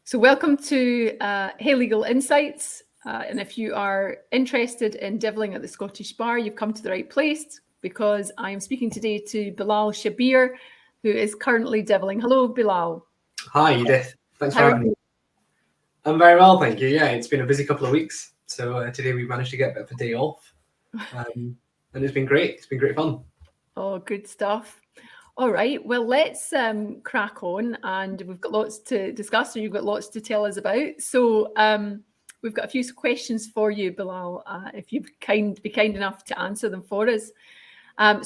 So welcome to Hey Legal Insights. And if you are interested in devilling at the Scottish Bar, you've come to the right place because I am speaking today to Bilaal Shabbir, who is currently devilling. Hello, Bilaal. Hi, Edith. Thanks How for are having me. I'm very well, thank you. Yeah, it's been a busy couple of weeks. So today we managed to get a bit of a day off. And it's been great. It's been great fun. Oh, good stuff. All right, well, let's crack on, and we've got lots to discuss, or you've got lots to tell us about. So we've got a few questions for you, Bilaal, if you'd be kind enough to answer them for us.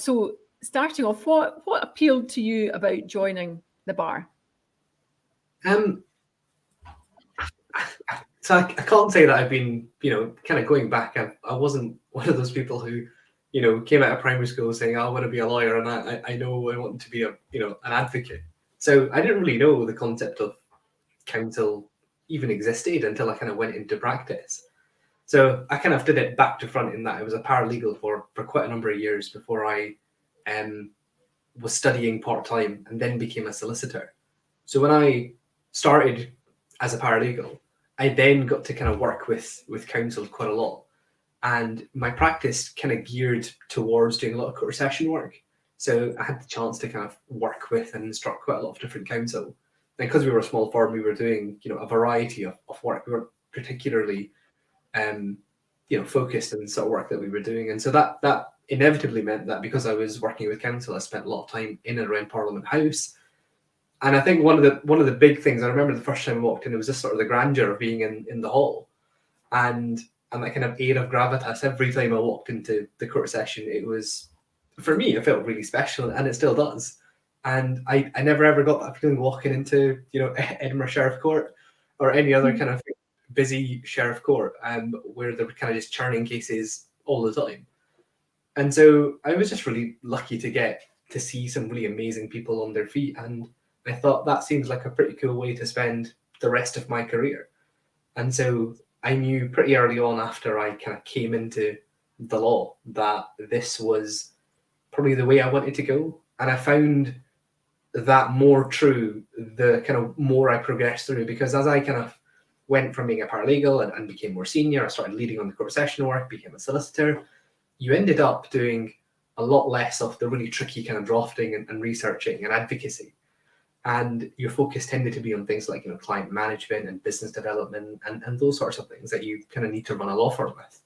So starting off, what appealed to you about joining the bar? So I can't say that I've been, kind of going back. I wasn't one of those people who, came out of primary school saying, I want to be a lawyer and I know I want to be an advocate. So I didn't really know the concept of counsel even existed until I kind of went into practice. So I kind of did it back to front in that I was a paralegal for quite a number of years before I was studying part-time and then became a solicitor. So when I started as a paralegal, I then got to kind of work with counsel quite a lot. And my practice kind of geared towards doing a lot of court session work. So I had the chance to kind of work with and instruct quite a lot of different counsel. And because we were a small firm, we were doing, a variety of work. We weren't particularly, focused in the sort of work that we were doing. And so that inevitably meant that because I was working with counsel, I spent a lot of time in and around Parliament House. And I think one of the big things, I remember the first time I walked in, it was just sort of the grandeur of being in the hall. And that kind of air of gravitas every time I walked into the court session, it was, for me, it felt really special, and it still does. And I never ever got that feeling walking into, Edinburgh Sheriff Court or any other kind of busy sheriff court, where they were kind of just churning cases all the time. And so I was just really lucky to get to see some really amazing people on their feet. And I thought that seems like a pretty cool way to spend the rest of my career. And so I knew pretty early on after I kind of came into the law that this was probably the way I wanted to go. And I found that more true the kind of more I progressed through, because as I kind of went from being a paralegal and became more senior, I started leading on the court session work, became a solicitor. You ended up doing a lot less of the really tricky kind of drafting and researching and advocacy. And your focus tended to be on things like, client management and business development and those sorts of things that you kind of need to run a law firm with.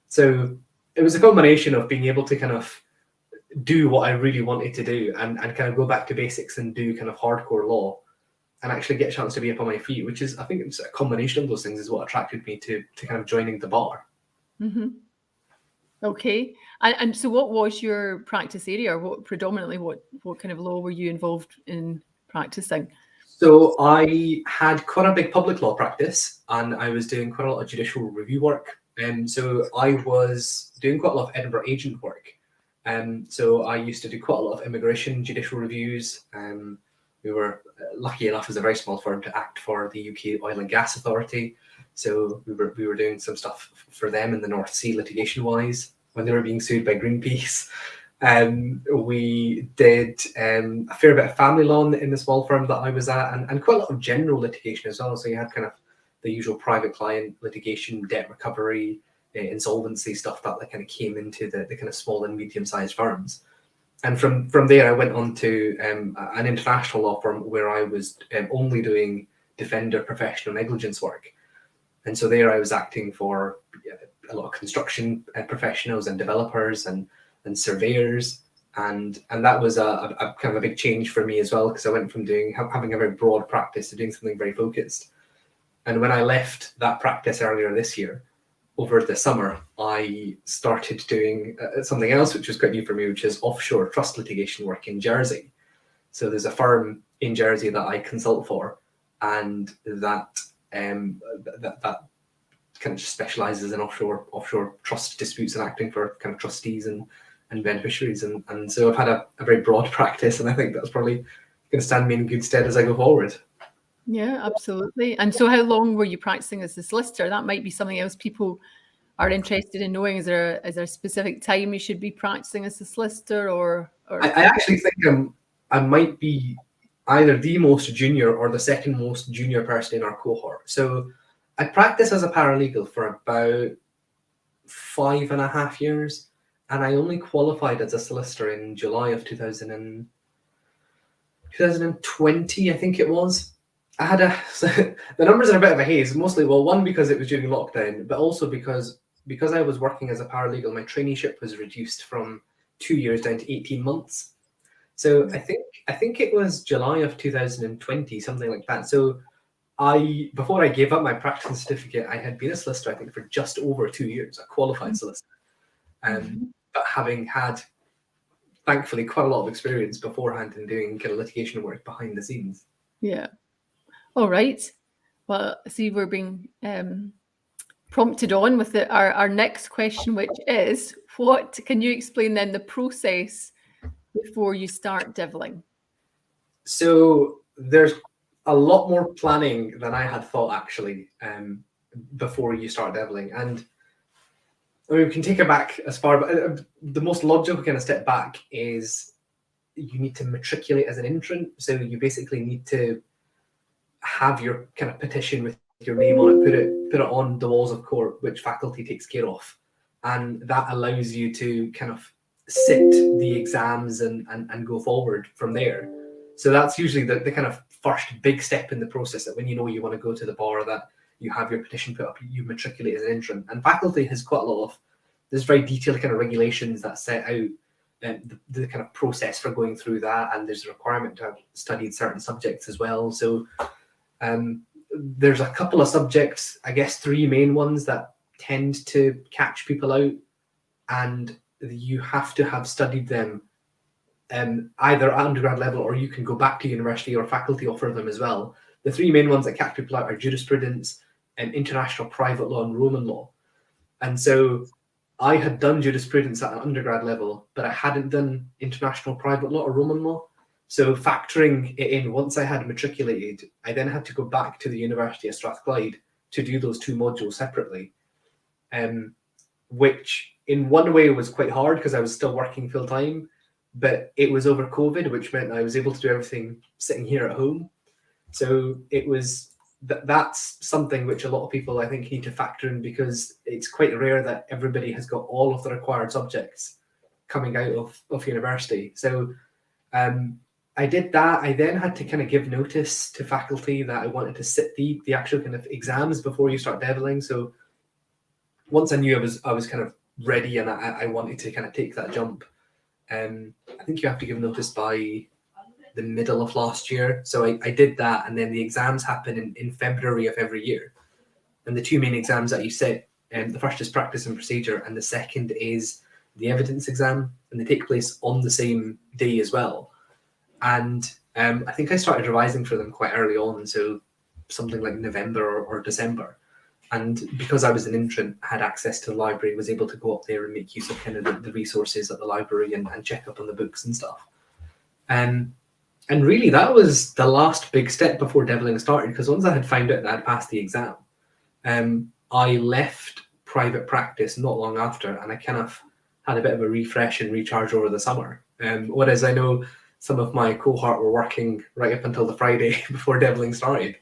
So it was a combination of being able to kind of do what I really wanted to do and kind of go back to basics and do kind of hardcore law and actually get a chance to be up on my feet, which is, I think it's a combination of those things is what attracted me to kind of joining the bar. Mm-hmm. Okay. And so what was your practice area, or what kind of law were you involved in practicing? So I had quite a big public law practice, and I was doing quite a lot of judicial review work. So I was doing quite a lot of Edinburgh agent work. So I used to do quite a lot of immigration judicial reviews. We were lucky enough as a very small firm to act for the UK Oil and Gas Authority. So we were doing some stuff for them in the North Sea litigation wise when they were being sued by Greenpeace. We did a fair bit of family law in the small firm that I was at, and quite a lot of general litigation as well. So you had kind of the usual private client litigation, debt recovery, insolvency stuff that kind of came into the kind of small and medium-sized firms. And from there, I went on to an international law firm where I was only doing defender professional negligence work. And so there I was acting for a lot of construction professionals and developers and surveyors. And that was a kind of a big change for me as well, because I went from having a very broad practice to doing something very focused. And when I left that practice earlier this year, over the summer, I started doing something else, which was quite new for me, which is offshore trust litigation work in Jersey. So there's a firm in Jersey that I consult for, and that kind of just specializes in offshore trust disputes and acting for kind of trustees and beneficiaries. And so I've had a very broad practice, and I think that's probably going to stand me in good stead as I go forward. Yeah, absolutely. And so how long were you practicing as a solicitor? That might be something else people are interested in knowing. Is there a specific time you should be practicing as a solicitor, or? I actually think I might be either the most junior or the second most junior person in our cohort. So I practiced as a paralegal for about 5.5 years, and I only qualified as a solicitor in July of 2020, I think it was. I had the numbers are a bit of a haze, mostly, well, one, because it was during lockdown, but also because I was working as a paralegal, my traineeship was reduced from 2 years down to 18 months. So I think it was July of 2020, something like that. So before I gave up my practicing certificate, I had been a solicitor, I think, for just over 2 years, a qualified solicitor. But having had, thankfully, quite a lot of experience beforehand in doing kind of litigation work behind the scenes. Yeah. All right. Well, see, we're being prompted on with our next question, which is, what can you explain then the process before you start deviling? So there's a lot more planning than I had thought, actually, before you start deviling. And I mean, we can take it back as far, but the most logical kind of step back is you need to matriculate as an entrant. So you basically need to have your kind of petition with your name on it, put it on the walls of court, which faculty takes care of. And that allows you to kind of sit the exams and go forward from there. So that's usually the kind of first big step in the process, that when you know you want to go to the bar, that you have your petition put up, you matriculate as an entrant. And faculty has quite a lot of, there's very detailed kind of regulations that set out the kind of process for going through that. And there's a requirement to have studied certain subjects as well. So there's a couple of subjects, I guess 3 main ones that tend to catch people out, and you have to have studied them either at undergrad level, or you can go back to university, or faculty offer them as well. The 3 main ones that catch people out are jurisprudence, international private law, and Roman law. And so I had done jurisprudence at an undergrad level, but I hadn't done international private law or Roman law. So factoring it in, once I had matriculated, I then had to go back to the University of Strathclyde to do those 2 modules separately, which in one way was quite hard because I was still working full time, but it was over COVID, which meant I was able to do everything sitting here at home. So it was that's something which a lot of people, I think, need to factor in, because it's quite rare that everybody has got all of the required subjects coming out of university. So I did that. I then had to kind of give notice to faculty that I wanted to sit the actual kind of exams before you start deviling. So once I knew I was kind of ready and I wanted to kind of take that jump, I think you have to give notice by the middle of last year. So I did that, and then the exams happen in February of every year. And the 2 main exams that you sit, the first is practice and procedure, and the second is the evidence exam, and they take place on the same day as well. And I think I started revising for them quite early on, so something like November or December. And because I was an entrant, I had access to the library, was able to go up there and make use of kind of the resources at the library and check up on the books and stuff. And really, that was the last big step before deviling started, because once I had found out that I'd passed the exam, I left private practice not long after, and I kind of had a bit of a refresh and recharge over the summer. Whereas I know some of my cohort were working right up until the Friday before deviling started.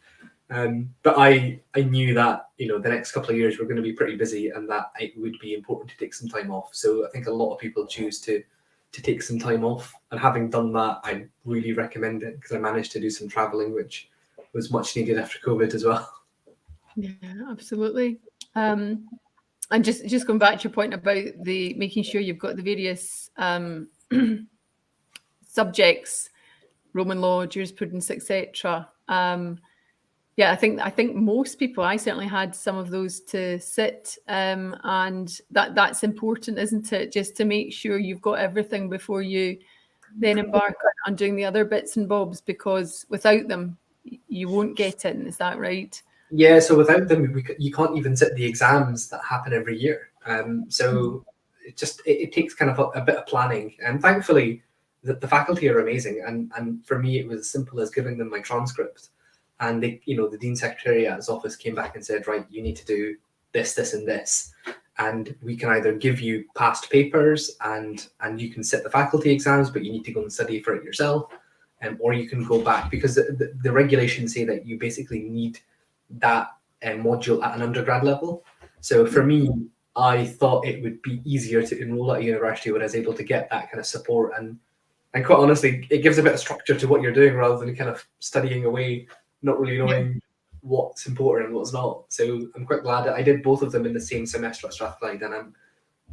But I knew that, you know, the next couple of years were going to be pretty busy, and that it would be important to take some time off. So I think a lot of people choose to take some time off. And having done that, I really recommend it, because I managed to do some traveling, which was much needed after COVID as well. Yeah, absolutely. And just going back to your point about the making sure you've got the various subjects, Roman law, jurisprudence, etc. Yeah, I think most people, I certainly had some of those to sit, and that's important, isn't it? Just to make sure you've got everything before you then embark on doing the other bits and bobs, because without them, you won't get in. Is that right? Yeah, so without them, you can't even sit the exams that happen every year. So it takes kind of a bit of planning. And thankfully, the faculty are amazing. And for me, it was as simple as giving them my transcript. And they, you know, the Dean Secretariat's office came back and said, right, you need to do this, this, and this. And we can either give you past papers and you can sit the faculty exams, but you need to go and study for it yourself. or you can go back, because the regulations say that you basically need that module at an undergrad level. So for me, I thought it would be easier to enroll at a university when I was able to get that kind of support, and quite honestly, it gives a bit of structure to what you're doing rather than kind of studying away, not really knowing what's important and what's not. So I'm quite glad that I did both of them in the same semester at Strathclyde, and I'm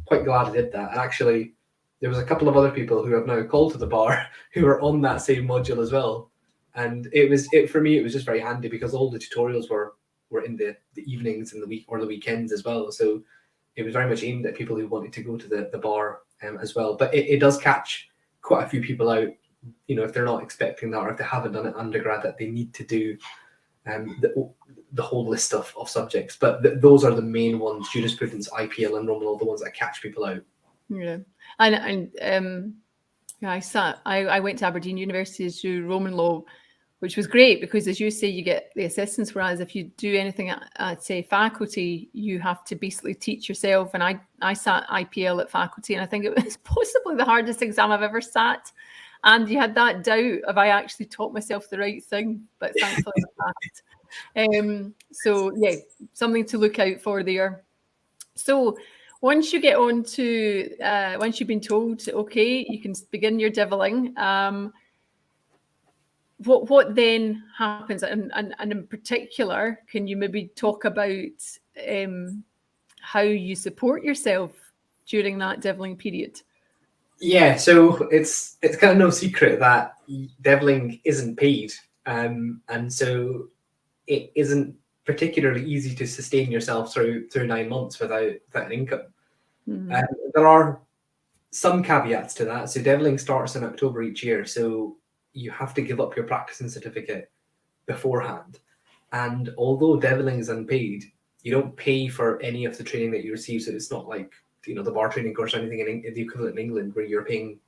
quite glad I did that. And actually, there was a couple of other people who have now called to the bar who were on that same module as well. And for me, it was just very handy because all the tutorials were in the evenings and the week or the weekends as well. So it was very much aimed at people who wanted to go to the bar as well. But it does catch quite a few people out, if they're not expecting that, or if they haven't done it undergrad, that they need to do the whole list of subjects. But those are the main ones: jurisprudence, IPL, and Roman law, the ones that catch people out. Yeah, and I went to Aberdeen University to do Roman law, which was great because, as you say, you get the assistance. Whereas if you do anything at say faculty, you have to basically teach yourself. And I sat IPL at faculty, and I think it was possibly the hardest exam I've ever sat. And you had that doubt of I actually taught myself the right thing, but thankfully I passed. So yeah, something to look out for there. So once you get on to, once you've been told, okay, you can begin your deviling, what then happens? And in particular, can you maybe talk about how you support yourself during that deviling period? Yeah, so it's kind of no secret that deviling isn't paid, and so it isn't particularly easy to sustain yourself through 9 months without an income. Mm-hmm. There are some caveats to that. So deviling starts in October each year, so you have to give up your practicing certificate beforehand. And although deviling is unpaid, you don't pay for any of the training that you receive. So it's not like the bar training course or anything in the equivalent in England where you're paying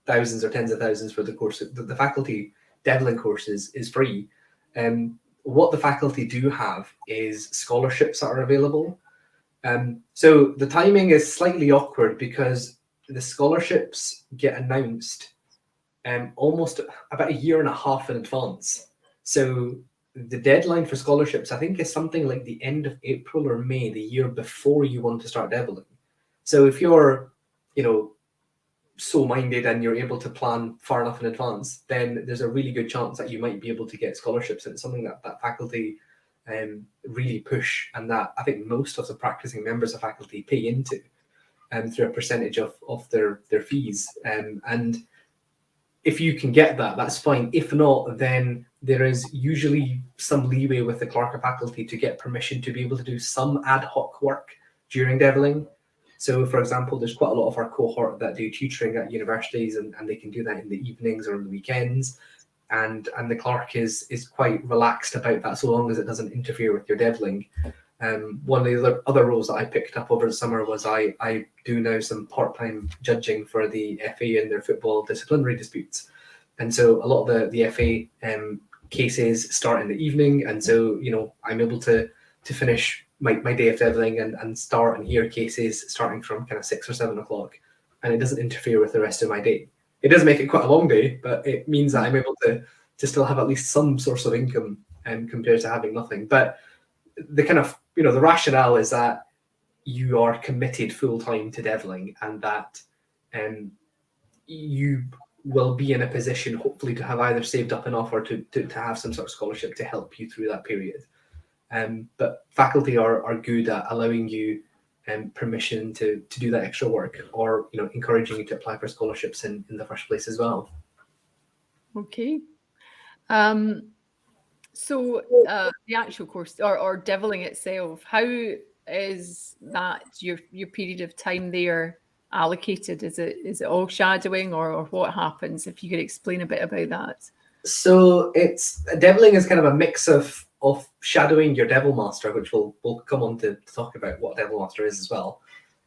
thousands or tens of thousands for the course. The faculty deviling course is free. What the faculty do have is scholarships that are available. So the timing is slightly awkward because the scholarships get announced almost about a year and a half in advance. So the deadline for scholarships, I think, is something like the end of April or May, the year before you want to start deviling. So if you're, so minded and you're able to plan far enough in advance, then there's a really good chance that you might be able to get scholarships. And it's something that faculty really push, and that I think most of the practicing members of faculty pay into through a percentage of their fees. And if you can get that, that's fine. If not, then there is usually some leeway with the clerk of faculty to get permission to be able to do some ad hoc work during deviling. So, for example, there's quite a lot of our cohort that do tutoring at universities, and they can do that in the evenings or in the weekends. And the clerk is quite relaxed about that, so long as it doesn't interfere with your deviling. One of the other roles that I picked up over the summer was I do now some part-time judging for the FA in their football disciplinary disputes. And so a lot of the FA cases start in the evening. And so, I'm able to finish my day of deviling and start and hear cases starting from kind of 6 or 7 o'clock. And it doesn't interfere with the rest of my day. It does make it quite a long day, but it means that I'm able to still have at least some source of income compared to having nothing. But the kind of, the rationale is that you are committed full time to deviling, and that you will be in a position, hopefully, to have either saved up enough or to have some sort of scholarship to help you through that period. But faculty are good at allowing you permission to do that extra work, or encouraging you to apply for scholarships in the first place as well. Okay. So the actual course or deviling itself, how is that your period of time there allocated? Is it all shadowing, or what happens? If you could explain a bit about that. So deviling is kind of a mix of shadowing your devil master, which we'll come on to talk about what devil master is as well.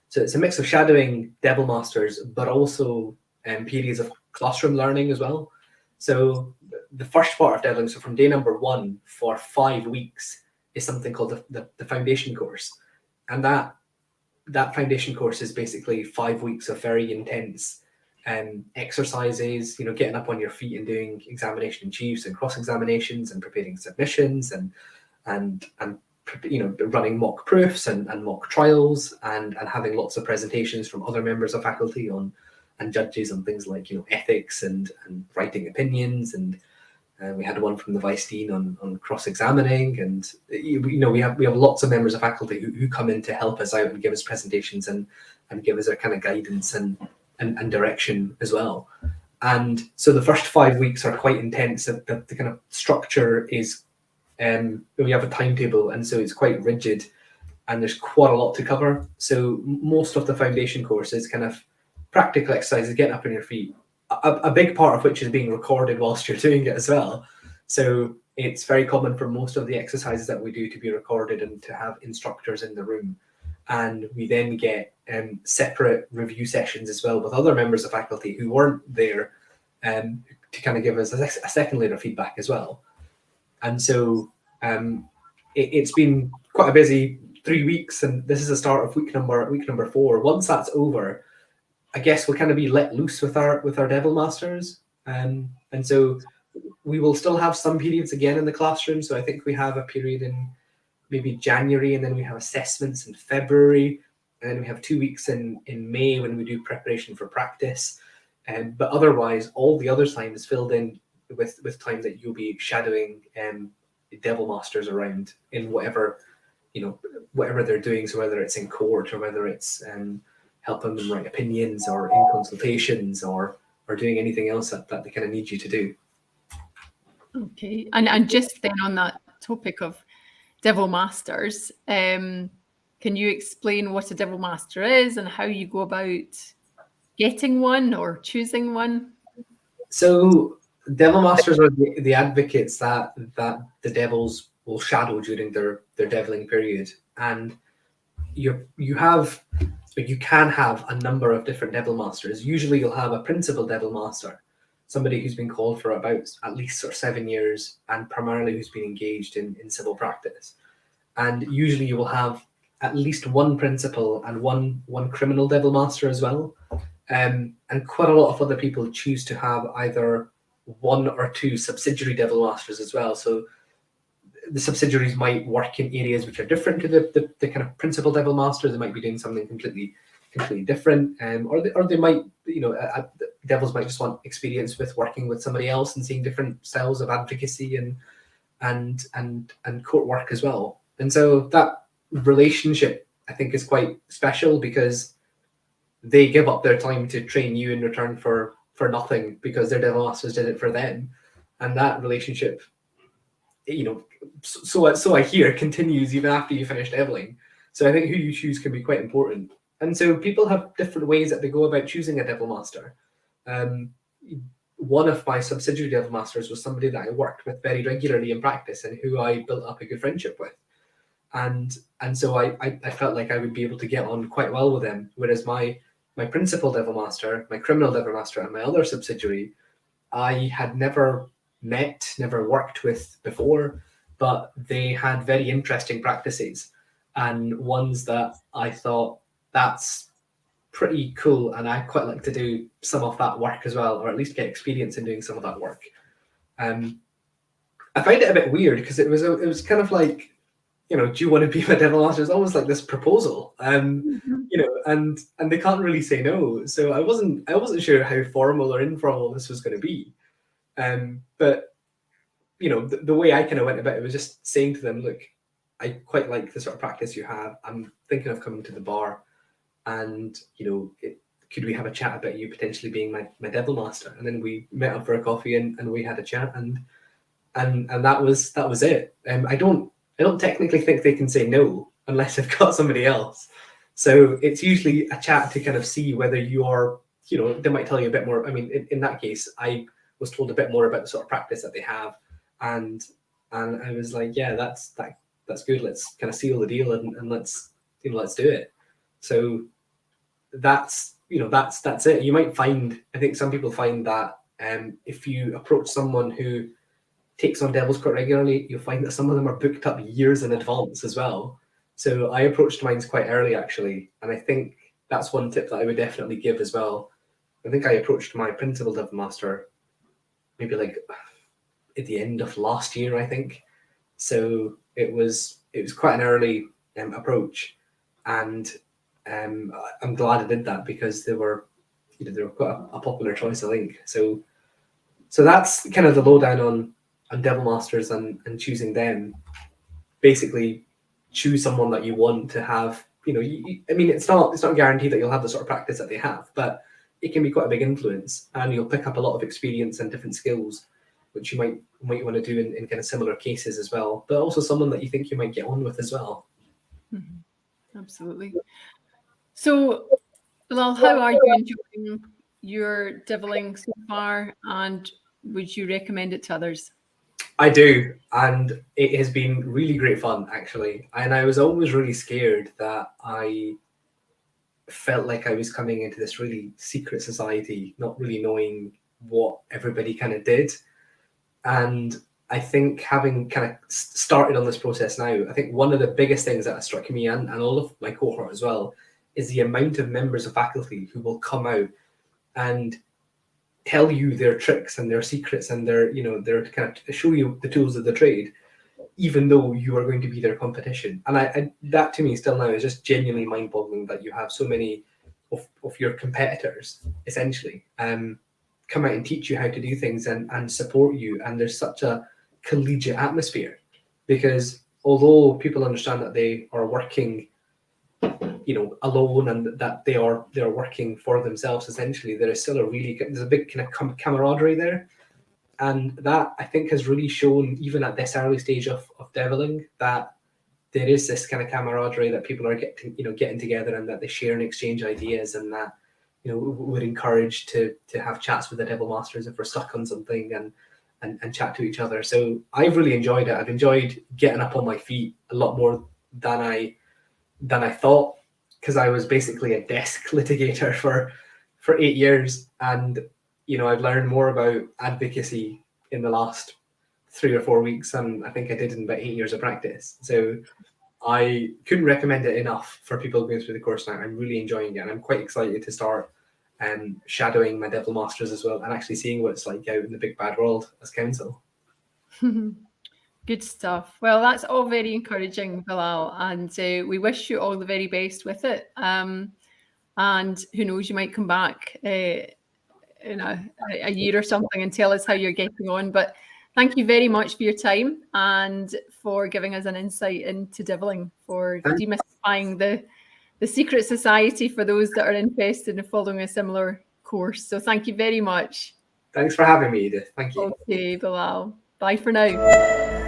So it's a mix of shadowing devil masters, but also periods of classroom learning as well. So the first part of deviling, so from day number 1 for 5 weeks, is something called the foundation course. And that foundation course is basically 5 weeks of very intense exercises, getting up on your feet and doing examination in chiefs and cross examinations and preparing submissions and running mock proofs and mock trials and having lots of presentations from other members of faculty and judges on things like ethics and writing opinions, and we had one from the vice dean on cross-examining, and we have lots of members of faculty who come in to help us out and give us presentations and give us a kind of guidance and direction as well. And so the first 5 weeks are quite intense. The kind of structure is we have a timetable, and so it's quite rigid, and there's quite a lot to cover. So most of the foundation course is kind of practical exercises, getting up on your feet, a big part of which is being recorded whilst you're doing it as well. So it's very common for most of the exercises that we do to be recorded and to have instructors in the room. And we then get separate review sessions as well with other members of faculty who weren't there to kind of give us a second layer of feedback as well. And so it's been quite a busy 3 weeks, and this is the start of week number 4. Once that's over, I guess we'll kind of be let loose with our Devil Masters, and so we will still have some periods again in the classroom. So I think we have a period in maybe January, and then we have assessments in February, and then we have 2 weeks in May when we do preparation for practice. But otherwise, all the other time is filled in with time that you'll be shadowing Devil Masters around in whatever they're doing. So whether it's in court or whether it's helping them write opinions or in consultations or doing anything else that they kind of need you to do. Okay, and just then on that topic of Devil Masters, can you explain what a Devil Master is and how you go about getting one or choosing one? So Devil Masters are the advocates that the devils will shadow during their deviling period, and you can have a number of different Devil Masters. Usually you'll have a principal Devil Master, somebody who's been called for about at least 7 years and primarily who's been engaged in civil practice. And usually you will have at least one principal and one criminal Devil Master as well. And quite a lot of other people choose to have either 1 or 2 subsidiary Devil Masters as well. So the subsidiaries might work in areas which are different to the kind of principal Devil Master. They might be doing something completely different, or they might, devils might just want experience with working with somebody else and seeing different styles of advocacy and court work as well. And so that relationship, I think, is quite special because they give up their time to train you in return for nothing because their Devil Masters did it for them, and that relationship, so I hear, continues even after you finish deviling. So I think who you choose can be quite important. And so people have different ways that they go about choosing a Devil Master. One of my subsidiary Devil Masters was somebody that I worked with very regularly in practice and who I built up a good friendship with. And so I felt like I would be able to get on quite well with them. Whereas my principal Devil Master, my criminal Devil Master, and my other subsidiary, I had never met, never worked with before, but they had very interesting practices and ones that I thought, that's pretty cool, and I quite like to do some of that work as well, or at least get experience in doing some of that work. I find it a bit weird because it was kind of like, do you want to be my Devil Master? It's almost like this proposal, and they can't really say no. So I wasn't sure how formal or informal this was going to be. But the way I kind of went about it was just saying to them, look, I quite like the sort of practice you have. I'm thinking of coming to the bar, and could we have a chat about you potentially being my Devil Master? And then we met up for a coffee and we had a chat, and that was it. I don't technically think they can say no unless they've got somebody else. So it's usually a chat to kind of see whether you are, they might tell you a bit more. I mean, in that case, I was told a bit more about the sort of practice that they have, and I was like, yeah, that's good. Let's kind of seal the deal and let's do it. So that's it. You might find, I think some people find that if you approach someone who takes on devils quite regularly, you'll find that some of them are booked up years in advance as well. So I approached mine quite early actually, and I think that's one tip that I would definitely give as well. I think I approached my principal devil master maybe like at the end of last year, I think. So it was quite an early approach, and I'm glad I did that because they were quite a popular choice, I think. So that's kind of the lowdown on devil masters and choosing them. Basically, choose someone that you want to have. I mean, it's not guaranteed that you'll have the sort of practice that they have, but it can be quite a big influence, and you'll pick up a lot of experience and different skills, which you might want to do in kind of similar cases as well. But also someone that you think you might get on with as well. Mm-hmm. Absolutely. So, Bilaal, how are you enjoying your deviling so far, and would you recommend it to others? I do, and it has been really great fun, actually. And I was always really scared that I felt like I was coming into this really secret society, not really knowing what everybody kind of did. And I think having kind of started on this process now, I think one of the biggest things that struck me and all of my cohort as well is the amount of members of faculty who will come out and tell you their tricks and their secrets and their kind of show you the tools of the trade, even though you are going to be their competition. And I that to me still now is just genuinely mind-boggling that you have so many of your competitors essentially come out and teach you how to do things and support you. And there's such a collegiate atmosphere, because although people understand that they are working alone and that they are working for themselves essentially, there's a big kind of camaraderie there. And that, I think, has really shown even at this early stage of deviling that there is this kind of camaraderie, that people are getting together and that they share and exchange ideas, and that we're encouraged to have chats with the devil masters if we're stuck on something and chat to each other. So I've really enjoyed it. I've enjoyed getting up on my feet a lot more than I thought, because I was basically a desk litigator for 8 years, and I've learned more about advocacy in the last 3 or 4 weeks than I think I did in about 8 years of practice. So I couldn't recommend it enough for people going through the course now. I'm really enjoying it, and I'm quite excited to start shadowing my devil masters as well, and actually seeing what it's like out in the big bad world as counsel. Good stuff. Well, that's all very encouraging, Bilaal, and we wish you all the very best with it. And who knows, you might come back in a year or something and tell us how you're getting on. But thank you very much for your time and for giving us an insight into deviling, for demystifying the secret society for those that are interested in following a similar course. So thank you very much. Thanks for having me, Edith. Thank you. Okay, Bilaal. Bye for now.